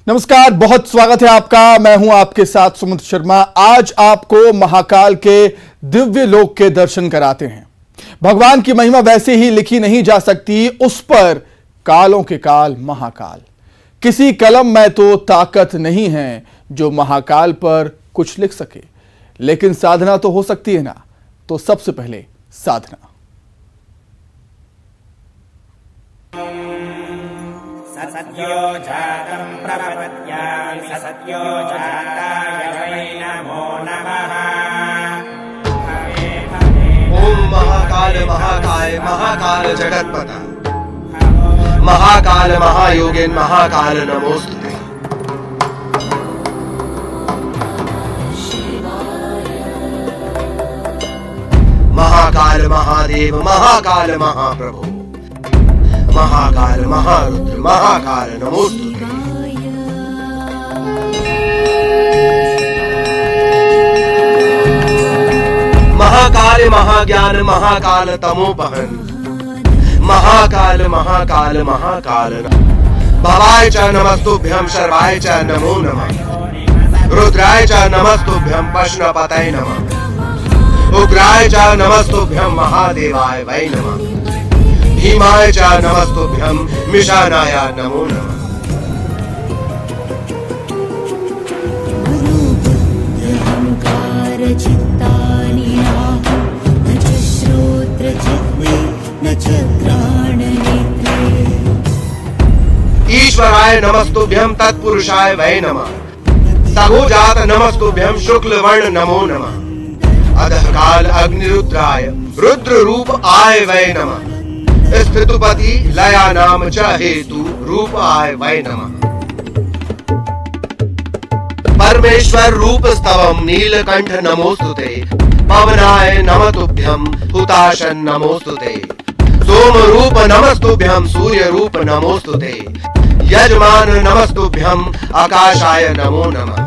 नमस्कार, बहुत स्वागत है आपका। मैं हूं आपके साथ सुमित शर्मा। आज आपको महाकाल के दिव्य लोक के दर्शन कराते हैं। भगवान की महिमा वैसे ही लिखी नहीं जा सकती, उस पर कालों के काल महाकाल। किसी कलम में तो ताकत नहीं है जो महाकाल पर कुछ लिख सके, लेकिन साधना तो हो सकती है ना। तो सबसे पहले साधना। सत्यो जातं प्रपद्यामि सत्यो जाताय वै नमो नमः। ओम महाकाल महाकाय महाकाल जगत्पता महाकाल महायोगिन महाकाल नमोस्तुते। महाकाल महादेव महाकाल महाप्रभु महाकाल महारुद्र महाकाल नमोस्तुते। महाकाल महाज्ञान महाकाल तमोपहन महाकाल महाकाल महाकाल भवाय च नमस्तुभ्यं शर्वाय च नमो नमः। रुद्राय च नमस्तुभ्यं पश्नपतये नमः। उग्राय च नमस्तुभ्यं महादेवाय वै नमः। भीमाय च नमस्तुभ्यं मिशानाय नमो नमः। अहंकार चित्तानि नाहं न च श्रोत्र चित्ते न च घ्राण नेत्रे। ईश्वराय नमस्तुभ्यं तत्पुरुषाय वै नमः। सभुजात नमस्तुभ्यं शुक्ल वर्ण नमो नमः। अधः काल अग्निरुद्राय रुद्र रूप आय वै नमः। स्थितुपति लया नाम च हेतु रूप आय वै नमः। परमेश्वर रूप स्तवम नीलकंठ नमोस्तुते। पवनाय नमस्तुभ्यं हुताशन नमोस्तुते। सोम रूप नमस्तुभ्यं सूर्य रूप नमोस्तुते। यजमान नमस्तुभ्यं आकाशाय नमो नमः।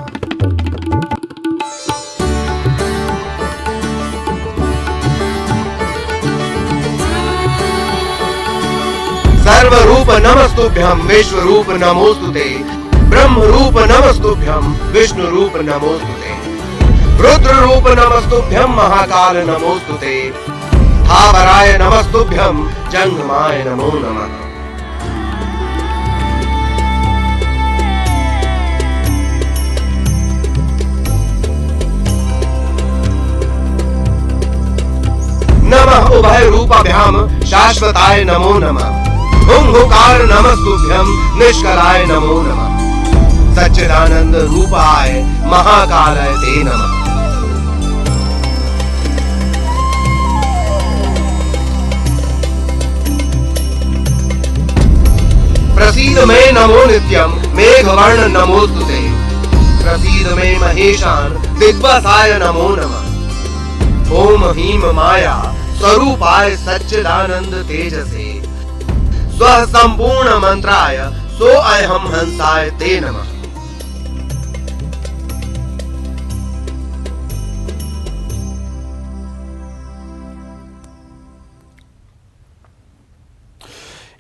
सर्व रूप नमस्तुभ्यं विश्व रूप नमोस्तुते। ब्रह्म रूप नमस्तुभ्यं विष्णु रूप नमोस्तुते। रुद्र रूप नमस्तुभ्यं महाकाल नमोस्तुते। थावराय नमस्तुभ्यं जंगमाय नमो नमः। नमः उभय रूपाभ्याम शाश्वताय नमो नमः। हुंकार नमस्तुभ्यं निष्कलाय नमो नमः। सच्चिदानंद रूपाय महाकालाय ते नमः। प्रसीद मे नमो नित्यं मेघवर्ण नमोस्तुते। प्रसीद मे महेशान दिग्वसाय नमो नमः। ओम ह्रीं माया स्वरूपाय सच्चिदानंद तेजसे स्व संपूर्ण मंत्राय सो अहम हंसाय ते नमः।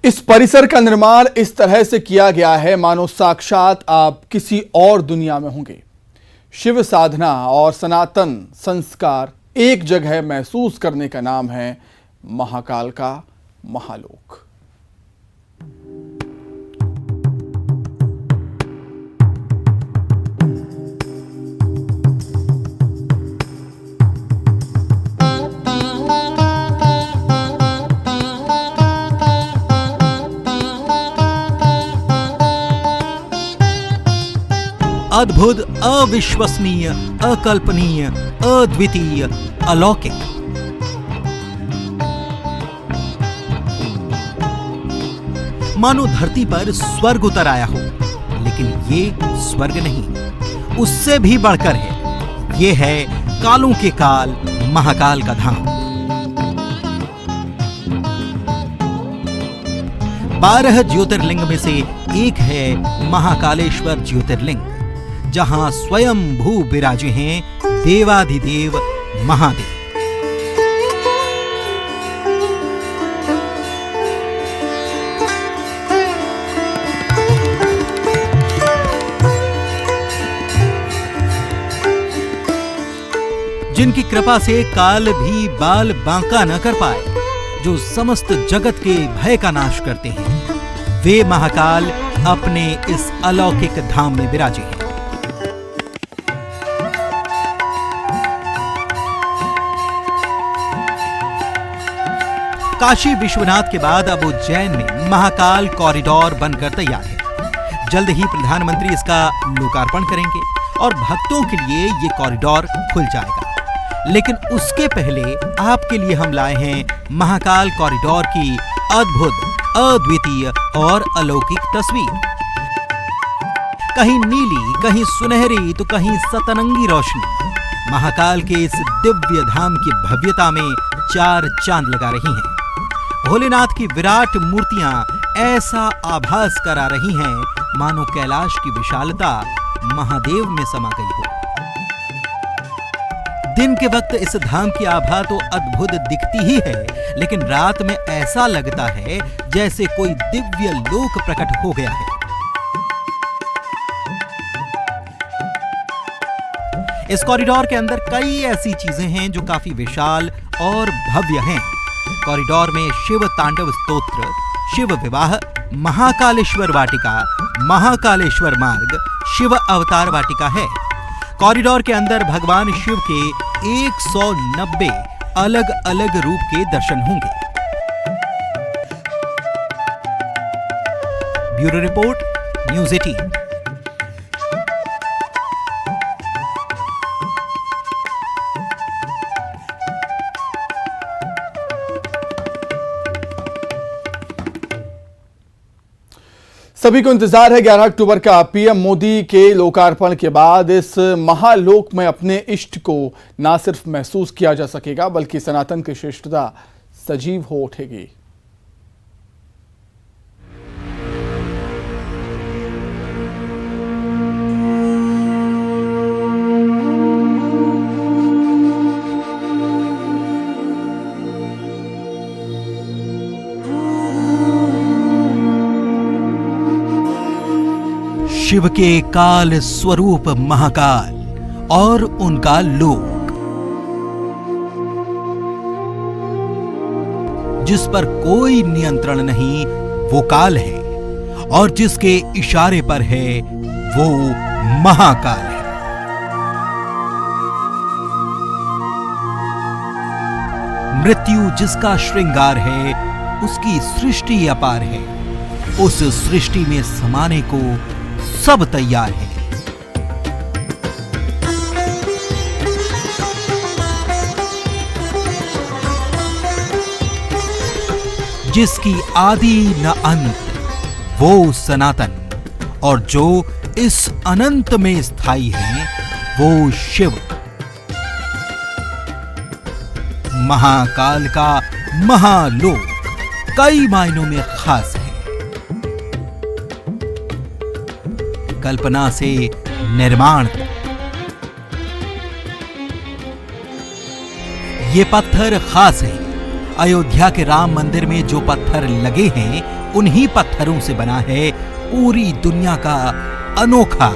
इस परिसर का निर्माण इस तरह से किया गया है मानो साक्षात आप किसी और दुनिया में होंगे। शिव साधना और सनातन संस्कार एक जगह महसूस करने का नाम है महाकाल का महालोक। अद्भुत, अविश्वसनीय, अकल्पनीय, अद्वितीय, अलौकिक। मानो धरती पर स्वर्ग उतर आया हो, लेकिन ये स्वर्ग नहीं, उससे भी बढ़कर है। ये है कालों के काल महाकाल का धाम। 12 ज्योतिर्लिंग में से एक है महाकालेश्वर ज्योतिर्लिंग, जहां स्वयं भू विराजे हैं देवाधिदेव महादेव। कृपा से काल भी बाल बांका न कर पाए, जो समस्त जगत के भय का नाश करते हैं, वे महाकाल अपने इस अलौकिक धाम में विराजे हैं। काशी विश्वनाथ के बाद अब उज्जैन में महाकाल कॉरिडोर बनकर तैयार है। जल्द ही प्रधानमंत्री इसका लोकार्पण करेंगे और भक्तों के लिए ये कॉरिडोर खुल जाएगा। लेकिन उसके पहले आपके लिए हम लाए हैं महाकाल कॉरिडोर की अद्भुत, अद्वितीय और अलौकिक तस्वीर। कहीं नीली, कहीं सुनहरी तो कहीं सतरंगी रोशनी महाकाल के इस दिव्य धाम की भव्यता में चार चांद लगा रही हैं। भोलेनाथ की विराट मूर्तियां ऐसा आभास करा रही हैं मानो कैलाश की विशालता महादेव में समा गई हो। दिन के वक्त इस धाम की आभा तो अद्भुत दिखती ही है, लेकिन रात में ऐसा लगता है जैसे कोई दिव्य लोक प्रकट हो गया है। इस कॉरिडोर के अंदर कई ऐसी चीजें हैं जो काफी विशाल और भव्य हैं। कॉरिडोर में शिव तांडव स्तोत्र, शिव विवाह, महाकालेश्वर वाटिका, महाकालेश्वर मार्ग, शिव अवतार वाटिका है। कॉरिडोर के अंदर भगवान शिव के 190 अलग अलग रूप के दर्शन होंगे। Bureau report, news 18। सभी को इंतजार है 11 अक्टूबर का। पीएम मोदी के लोकार्पण के बाद इस महालोक में अपने इष्ट को न सिर्फ महसूस किया जा सकेगा, बल्कि सनातन की श्रेष्ठता सजीव हो उठेगी। शिव के काल स्वरूप महाकाल और उनका लोक, जिस पर कोई नियंत्रण नहीं, वो काल है, और जिसके इशारे पर है वो महाकाल है। मृत्यु जिसका श्रृंगार है, उसकी सृष्टि अपार है। उस सृष्टि में समाने को सब तैयार है। जिसकी आदि न अंत, वो सनातन, और जो इस अनंत में स्थायी है, वो शिव। महाकाल का महालोक कई मायनों में खास है। कल्पना से निर्माण तक। ये पत्थर खास है। अयोध्या के राम मंदिर में जो पत्थर लगे हैं, उन्हीं पत्थरों से बना है पूरी दुनिया का अनोखा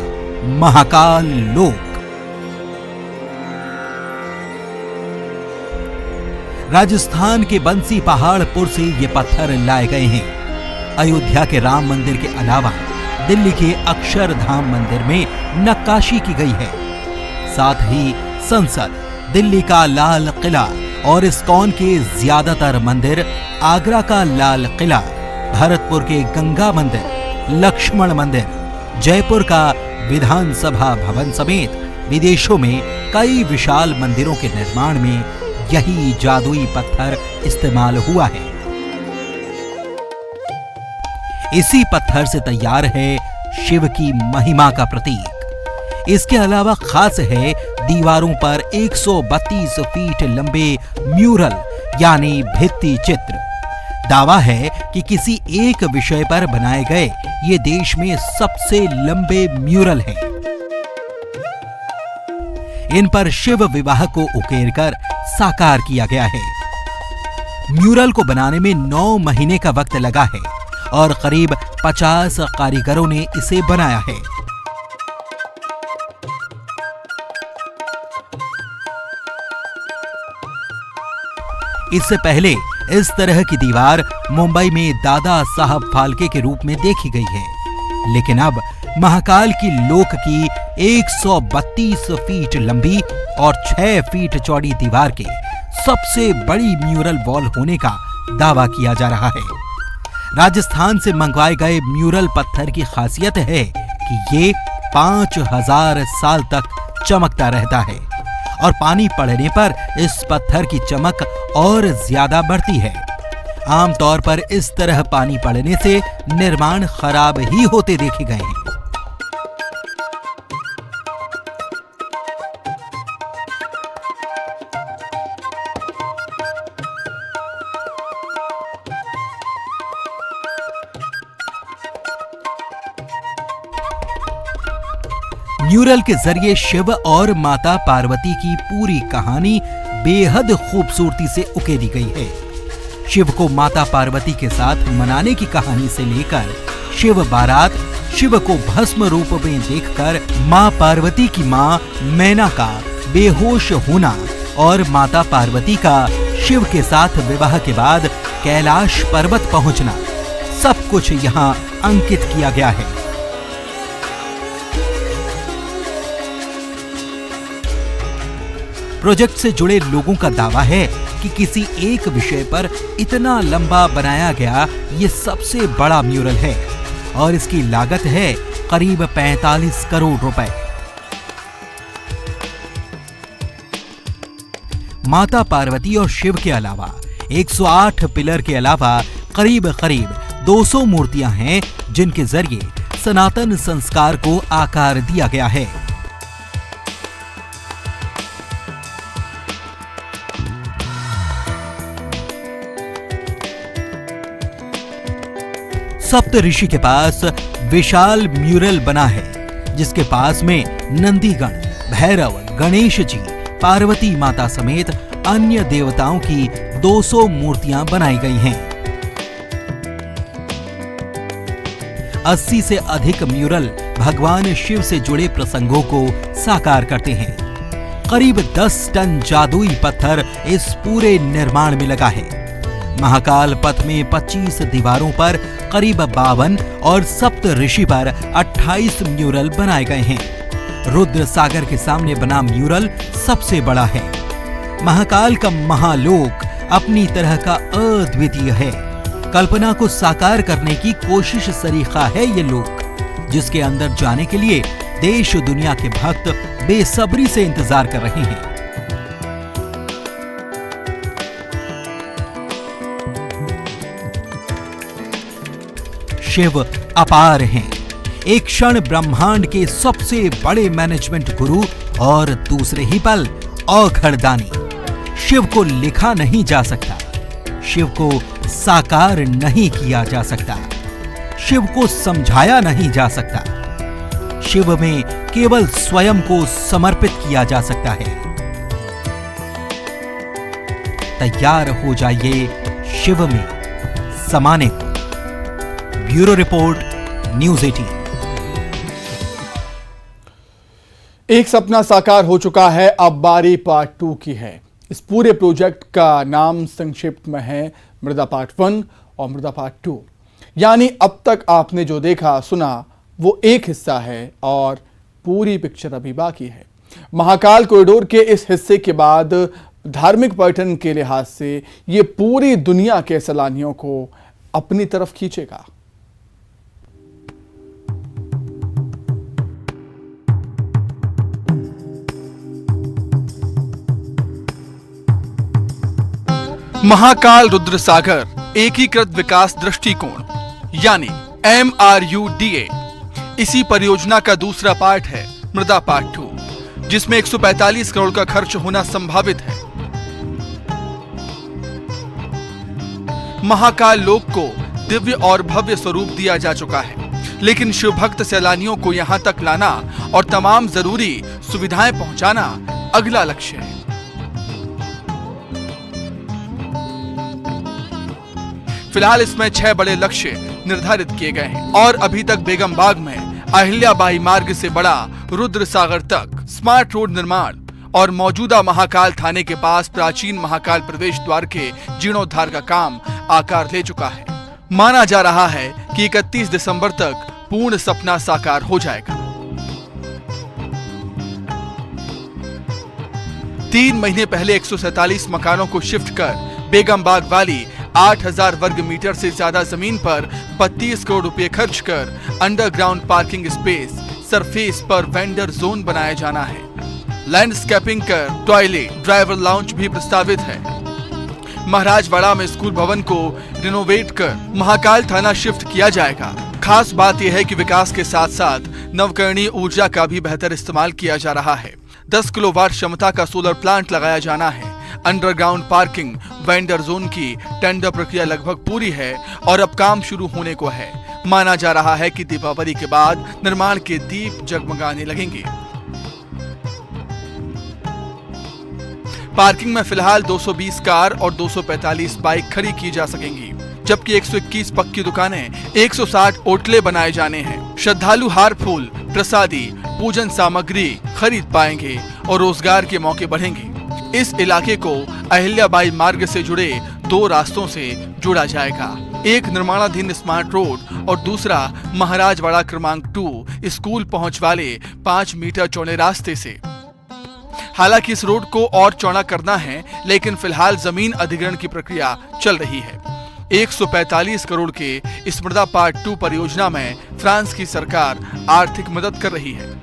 महाकाल लोक। राजस्थान के बंसी पहाड़पुर से ये पत्थर लाए गए हैं। अयोध्या के राम मंदिर के अलावा दिल्ली के अक्षरधाम मंदिर में नक्काशी की गई है। साथ ही संसद, दिल्ली का लाल किला और इस्कॉन के ज्यादातर मंदिर, आगरा का लाल किला, भरतपुर के गंगा मंदिर, लक्ष्मण मंदिर, जयपुर का विधानसभा भवन समेत विदेशों में कई विशाल मंदिरों के निर्माण में यही जादुई पत्थर इस्तेमाल हुआ है। इसी पत्थर से तैयार है शिव की महिमा का प्रतीक। इसके अलावा खास है दीवारों पर 132 फीट लंबे म्यूरल यानी भित्ति चित्र। दावा है कि किसी एक विषय पर बनाए गए ये देश में सबसे लंबे म्यूरल हैं। इन पर शिव विवाह को उकेरकर साकार किया गया है। म्यूरल को बनाने में 9 महीने का वक्त लगा है और करीब 50 कारीगरों ने इसे बनाया है। इससे पहले इस तरह की दीवार मुंबई में दादा साहब फाल्के के रूप में देखी गई है, लेकिन अब महाकाल की लोक की 132 फीट लंबी और 6 फीट चौड़ी दीवार के सबसे बड़ी म्यूरल वॉल होने का दावा किया जा रहा है। राजस्थान से मंगवाए गए म्यूरल पत्थर की खासियत है कि ये 5000 साल तक चमकता रहता है और पानी पड़ने पर इस पत्थर की चमक और ज्यादा बढ़ती है। आमतौर पर इस तरह पानी पड़ने से निर्माण खराब ही होते देखे गए हैं। म्यूरल के जरिए शिव और माता पार्वती की पूरी कहानी बेहद खूबसूरती से उकेरी गई है। शिव को माता पार्वती के साथ मनाने की कहानी से लेकर शिव बारात, शिव को भस्म रूप में देखकर मां पार्वती की मां मैना का बेहोश होना और माता पार्वती का शिव के साथ विवाह के बाद कैलाश पर्वत पहुंचना, सब कुछ यहां अंकित किया गया है। प्रोजेक्ट से जुड़े लोगों का दावा है कि किसी एक विषय पर इतना लंबा बनाया गया ये सबसे बड़ा म्यूरल है और इसकी लागत है करीब 45 करोड़ रुपए। माता पार्वती और शिव के अलावा 108 पिलर के अलावा करीब 200 मूर्तियां हैं जिनके जरिए सनातन संस्कार को आकार दिया गया है। सप्त ऋषि के पास विशाल म्यूरल बना है जिसके पास में नंदीगण, भैरव, गणेश जी, पार्वती माता समेत अन्य देवताओं की 200 मूर्तियां बनाई गई हैं। 80 से अधिक म्यूरल भगवान शिव से जुड़े प्रसंगों को साकार करते हैं। करीब 10 टन जादुई पत्थर इस पूरे निर्माण में लगा है। महाकाल पथ में 25 दीवारों पर करीब 52 और सप्त ऋषि पर 28 म्यूरल बनाए गए हैं। रुद्र सागर के सामने बना म्यूरल सबसे बड़ा है। महाकाल का महालोक अपनी तरह का अद्वितीय है। कल्पना को साकार करने की कोशिश सरीखा है ये लोक, जिसके अंदर जाने के लिए देश दुनिया के भक्त बेसब्री से इंतजार कर रहे हैं। शिव अपार हैं, एक क्षण ब्रह्मांड के सबसे बड़े मैनेजमेंट गुरु और दूसरे ही पल औखड़दानी। शिव को लिखा नहीं जा सकता, शिव को साकार नहीं किया जा सकता, शिव को समझाया नहीं जा सकता। शिव में केवल स्वयं को समर्पित किया जा सकता है। तैयार हो जाइए शिव में समाने को। Bureau report, news 18। एक सपना साकार हो चुका है, अब बारी पार्ट 2 की है। इस पूरे प्रोजेक्ट का नाम संक्षिप्त में है मृदा पार्ट 1 और मृदा पार्ट 2। यानी अब तक आपने जो देखा सुना वो एक हिस्सा है और पूरी पिक्चर अभी बाकी है। महाकाल कॉरिडोर के इस हिस्से के बाद धार्मिक पर्यटन के लिहाज से ये पूरी दुनिया के सैलानियों को अपनी तरफ खींचेगा। महाकाल रुद्र सागर एकीकृत विकास दृष्टिकोण यानी MRUDA, इसी परियोजना का दूसरा पार्ट है मृदा पार्ट 2, जिसमें 145 करोड़ का खर्च होना संभावित है। महाकाल लोक को दिव्य और भव्य स्वरूप दिया जा चुका है, लेकिन शिव भक्त सैलानियों को यहां तक लाना और तमाम जरूरी सुविधाएं पहुंचाना अगला लक्ष्य है। फिलहाल इसमें 6 बड़े लक्ष्य निर्धारित किए गए हैं और अभी तक बेगम बाग में अहिल्याबाई मार्ग से बड़ा रुद्र सागर तक स्मार्ट रोड निर्माण और मौजूदा महाकाल थाने के पास प्राचीन महाकाल प्रवेश द्वार के जीर्णोद्धार का काम आकार ले चुका है। माना जा रहा है कि 31 दिसंबर तक पूर्ण सपना साकार हो जाएगा। 3 महीने पहले 147 मकानों को शिफ्ट कर बेगम बाग वाली 8000 वर्ग मीटर से ज्यादा जमीन पर 32 करोड़ रुपए खर्च कर अंडरग्राउंड पार्किंग स्पेस, सरफेस पर वेंडर जोन बनाया जाना है। लैंडस्केपिंग कर टॉयलेट, ड्राइवर लाउंज भी प्रस्तावित है। महाराजवाड़ा में स्कूल भवन को रिनोवेट कर महाकाल थाना शिफ्ट किया जाएगा। खास बात यह है कि विकास के साथ साथ नवकरणीय ऊर्जा का भी बेहतर इस्तेमाल किया जा रहा है। 10 किलोवाट क्षमता का सोलर प्लांट लगाया जाना है। अंडरग्राउंड पार्किंग, वेंडर जोन की टेंडर प्रक्रिया लगभग पूरी है और अब काम शुरू होने को है। माना जा रहा है कि दीपावली के बाद निर्माण के दीप जगमगाने लगेंगे। पार्किंग में फिलहाल 220 कार और 245 बाइक खड़ी की जा सकेंगी, जबकि 121 पक्की दुकानें, 160 ओटले बनाए जाने हैं। श्रद्धालु हार फूल, प्रसादी, पूजन सामग्री खरीद पाएंगे और रोजगार के मौके बढ़ेंगे। इस इलाके को अहिल्याबाई मार्ग से जुड़े 2 रास्तों से जोड़ा जाएगा। एक निर्माणाधीन स्मार्ट रोड और दूसरा महाराजवाड़ा क्रमांक 2 स्कूल पहुंच वाले 5 मीटर चौड़े रास्ते से। हालांकि इस रोड को और चौड़ा करना है, लेकिन फिलहाल जमीन अधिग्रहण की प्रक्रिया चल रही है। 145 करोड़ के इस मृदा पार्ट 2 परियोजना में फ्रांस की सरकार आर्थिक मदद कर रही है।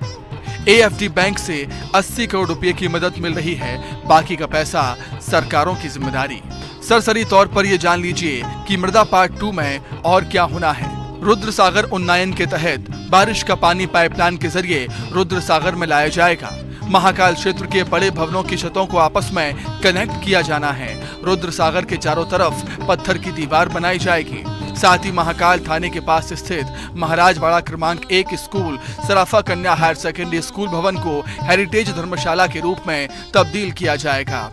AFD बैंक से 80 करोड़ रुपए की मदद मिल रही है, बाकी का पैसा सरकारों की जिम्मेदारी। सरसरी तौर पर यह जान लीजिए कि मृदा पार्ट 2 में और क्या होना है। रुद्र सागर उन्नयन के तहत बारिश का पानी पाइपलाइन के जरिए रुद्र सागर में लाया जाएगा। महाकाल क्षेत्र के बड़े भवनों की छतों को आपस में कनेक्ट किया जाना है। रुद्र सागर के चारों तरफ पत्थर की दीवार बनाई जाएगी। साथ ही महाकाल थाने के पास स्थित महाराजवाड़ा क्रमांक 1 स्कूल सराफा कन्या हायर सेकेंडरी स्कूल भवन को हेरिटेज धर्मशाला के रूप में तब्दील किया जाएगा।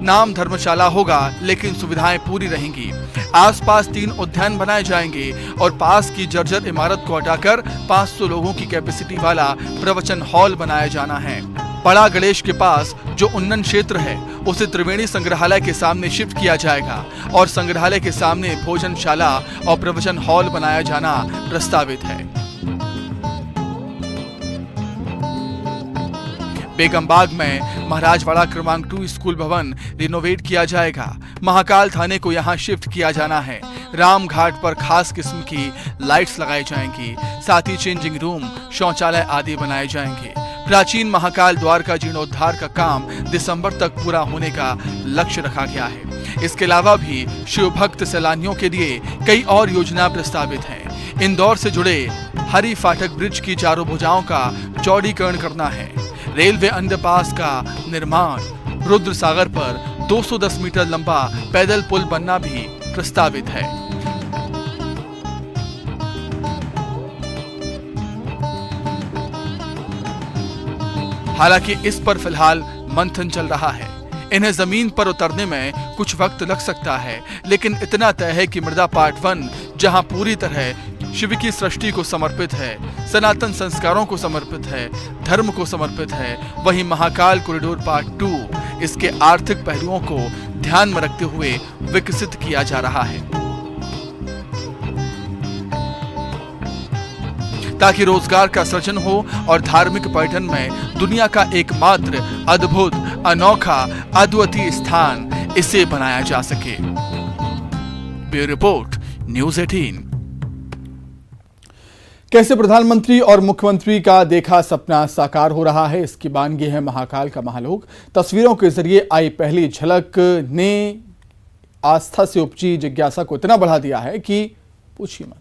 नाम धर्मशाला होगा, लेकिन सुविधाएं पूरी रहेंगी। आसपास 3 उद्यान बनाए जाएंगे और पास की जर्जर इमारत को हटाकर 500 लोगों की कैपेसिटी वाला प्रवचन हॉल बनाया जाना है। बड़ा गणेश के पास जो उन्नयन क्षेत्र है उसे त्रिवेणी संग्रहालय के सामने शिफ्ट किया जाएगा और संग्रहालय के सामने भोजनशाला और प्रवचन हॉल बनाया जाना प्रस्तावित है। बेगमबाग में महाराजवाड़ा क्रमांक 2 स्कूल भवन रिनोवेट किया जाएगा। महाकाल थाने को यहां शिफ्ट किया जाना है। राम घाट पर खास किस्म की लाइट्स लगाई जाएंगी। साथ ही चेंजिंग रूम, शौचालय आदि बनाए जाएंगे। प्राचीन महाकाल द्वार का जीर्णोद्धार का काम दिसंबर तक पूरा होने का लक्ष्य रखा गया है। इसके अलावा भी शिव भक्त सैलानियों के लिए कई और योजना प्रस्तावित हैं। इंदौर से जुड़े हरी फाटक ब्रिज की चारों भुजाओं का चौड़ीकरण करना है। रेलवे अंडरपास का निर्माण, रुद्र सागर पर 210 मीटर लंबा पैदल पुल बनना भी प्रस्तावित है। हालांकि इस पर फिलहाल मंथन चल रहा है। इन्हें जमीन पर उतरने में कुछ वक्त लग सकता है, लेकिन इतना तय है कि मृदा पार्ट 1 जहां पूरी तरह शिव की सृष्टि को समर्पित है, सनातन संस्कारों को समर्पित है, धर्म को समर्पित है, वहीं महाकाल कॉरिडोर पार्ट 2 इसके आर्थिक पहलुओं को ध्यान में रखते हुए विकसित किया जा रहा है, ताकि रोजगार का सृजन हो और धार्मिक पर्यटन में दुनिया का एकमात्र अद्भुत, अनोखा, अद्वितीय स्थान इसे बनाया जा सके। Bureau report, news 18। कैसे प्रधानमंत्री और मुख्यमंत्री का देखा सपना साकार हो रहा है, इसकी बानगी है महाकाल का महालोक। तस्वीरों के जरिए आई पहली झलक ने आस्था से उपजी जिज्ञासा को इतना बढ़ा दिया है कि पूछिए मत।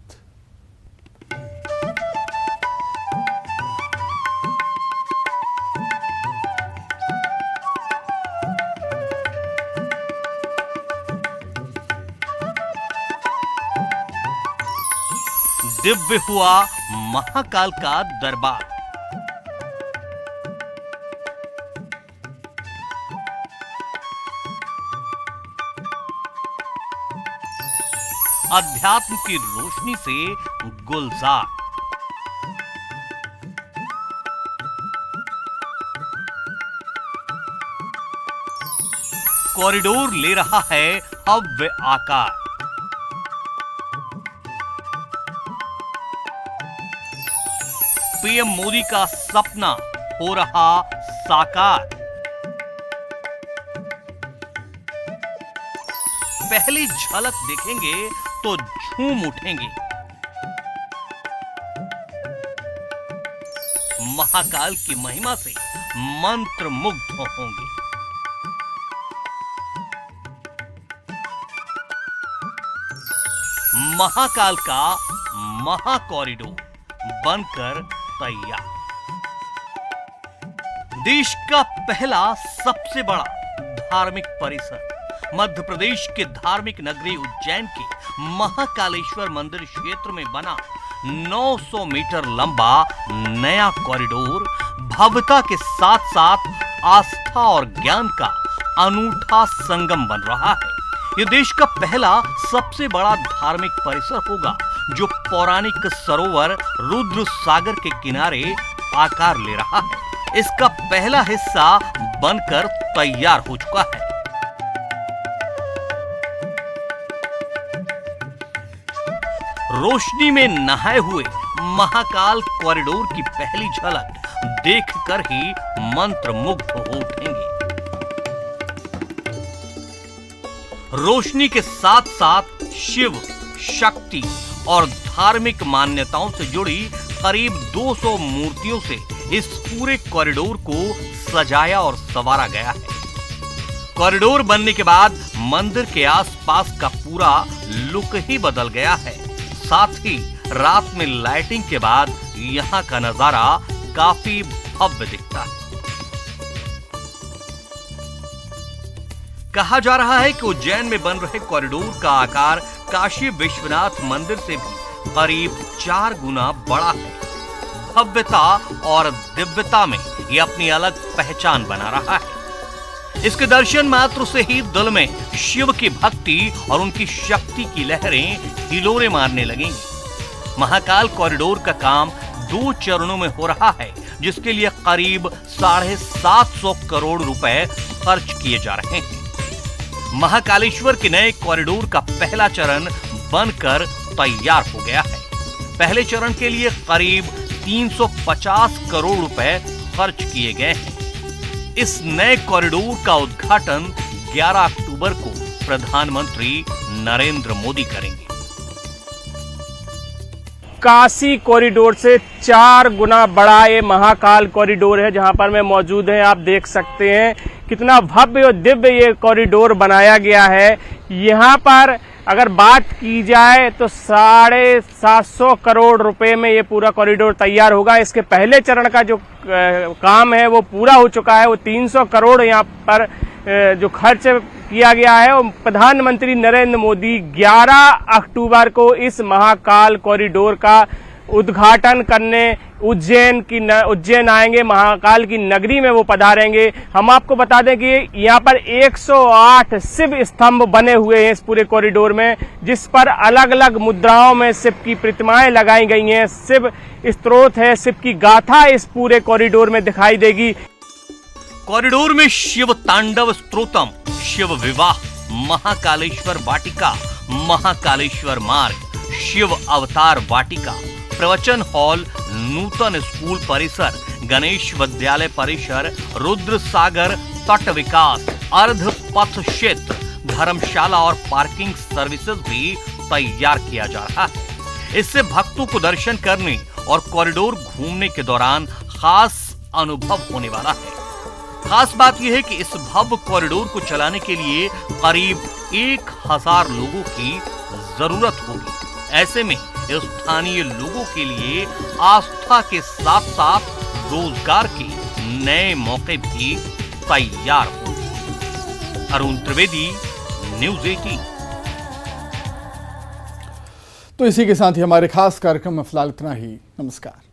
दिव्य हुआ महाकाल का दरबार। अध्यात्म की रोशनी से गुलजार। कॉरिडोर ले रहा है भव्य आकार। पीएम मोदी का सपना हो रहा साकार। पहली झलक देखेंगे तो झूम उठेंगे। महाकाल की महिमा से मंत्र मुग्ध होंगे। महाकाल का महा कॉरिडोर बनकर तैयार। देश का पहला सबसे बड़ा धार्मिक परिसर मध्य प्रदेश के धार्मिक नगरी उज्जैन के महाकालेश्वर मंदिर क्षेत्र में बना 900 मीटर लंबा नया कॉरिडोर भव्यता के साथ साथ आस्था और ज्ञान का अनूठा संगम बन रहा है। यह देश का पहला सबसे बड़ा धार्मिक परिसर होगा जो पौराणिक सरोवर रुद्र सागर के किनारे आकार ले रहा है। इसका पहला हिस्सा बनकर तैयार हो चुका है। रोशनी में नहाए हुए महाकाल कॉरिडोर की पहली झलक देखकर ही मंत्रमुग्ध हो उठेंगे। रोशनी के साथ साथ शिव, शक्ति और धार्मिक मान्यताओं से जुड़ी करीब 200 मूर्तियों से इस पूरे कॉरिडोर को सजाया और संवारा गया है। कॉरिडोर बनने के बाद मंदिर के आसपास का पूरा लुक ही बदल गया है। साथ ही रात में लाइटिंग के बाद यहाँ का नजारा काफी भव्य दिखता है। कहा जा रहा है कि उज्जैन में बन रहे कॉरिडोर का आकार काशी विश्वनाथ मंदिर से भी करीब 4 गुना बड़ा है। भव्यता और दिव्यता में यह अपनी अलग पहचान बना रहा है। इसके दर्शन मात्र से ही दिल में शिव की भक्ति और उनकी शक्ति की लहरें हिलोरे मारने लगेंगी। महाकाल कॉरिडोर का काम 2 चरणों में हो रहा है, जिसके लिए करीब 750 करोड़ रुपए खर्च किए जा रहे हैं। महाकालेश्वर के नए कॉरिडोर का पहला चरण बनकर तैयार हो गया है। पहले चरण के लिए करीब 350 करोड़ रुपए खर्च किए गए हैं। इस नए कॉरिडोर का उद्घाटन 11 अक्टूबर को प्रधानमंत्री नरेंद्र मोदी करेंगे। काशी कॉरिडोर से 4 गुना बड़ा ये महाकाल कॉरिडोर है जहां पर मैं मौजूद है। आप देख सकते हैं कितना भव्य और दिव्य ये कॉरिडोर बनाया गया है। यहाँ पर अगर बात की जाए तो 750 करोड़ रुपए में ये पूरा कॉरिडोर तैयार होगा। इसके पहले चरण का जो काम है वो पूरा हो चुका है। वो 300 करोड़ यहाँ पर जो खर्च किया गया है वो प्रधानमंत्री नरेंद्र मोदी 11 अक्टूबर को इस महाकाल कॉरिडोर का उद्घाटन करने उज्जैन आएंगे। महाकाल की नगरी में वो पधारेंगे। हम आपको बता दें कि यहाँ पर 108 शिव स्तंभ बने हुए हैं इस पूरे कॉरिडोर में, जिस पर अलग अलग मुद्राओं में शिव की प्रतिमाएं लगाई गई हैं। शिव स्तोत्र है, शिव की गाथा इस पूरे कॉरिडोर में दिखाई देगी। कॉरिडोर में शिव तांडव स्तोत्रम, शिव विवाह, महाकालेश्वर वाटिका, महाकालेश्वर मार्ग, शिव अवतार वाटिका, प्रवचन हॉल, नूतन स्कूल परिसर, गणेश विद्यालय परिसर, रुद्र सागर तट विकास, अर्ध पथ क्षेत्र, धर्मशाला और पार्किंग सर्विसेज भी तैयार किया जा रहा है। इससे भक्तों को दर्शन करने और कॉरिडोर घूमने के दौरान खास अनुभव होने वाला है। खास बात यह है कि इस भव्य कॉरिडोर को चलाने के लिए करीब 1000 लोगों की जरूरत होगी। ऐसे में स्थानीय लोगों के लिए आस्था के साथ साथ रोजगार के नए मौके भी तैयार होंगे। अरुण त्रिवेदी, न्यूज़ 18। तो इसी के साथ ही हमारे खास कार्यक्रम में फिलहाल इतना ही। नमस्कार।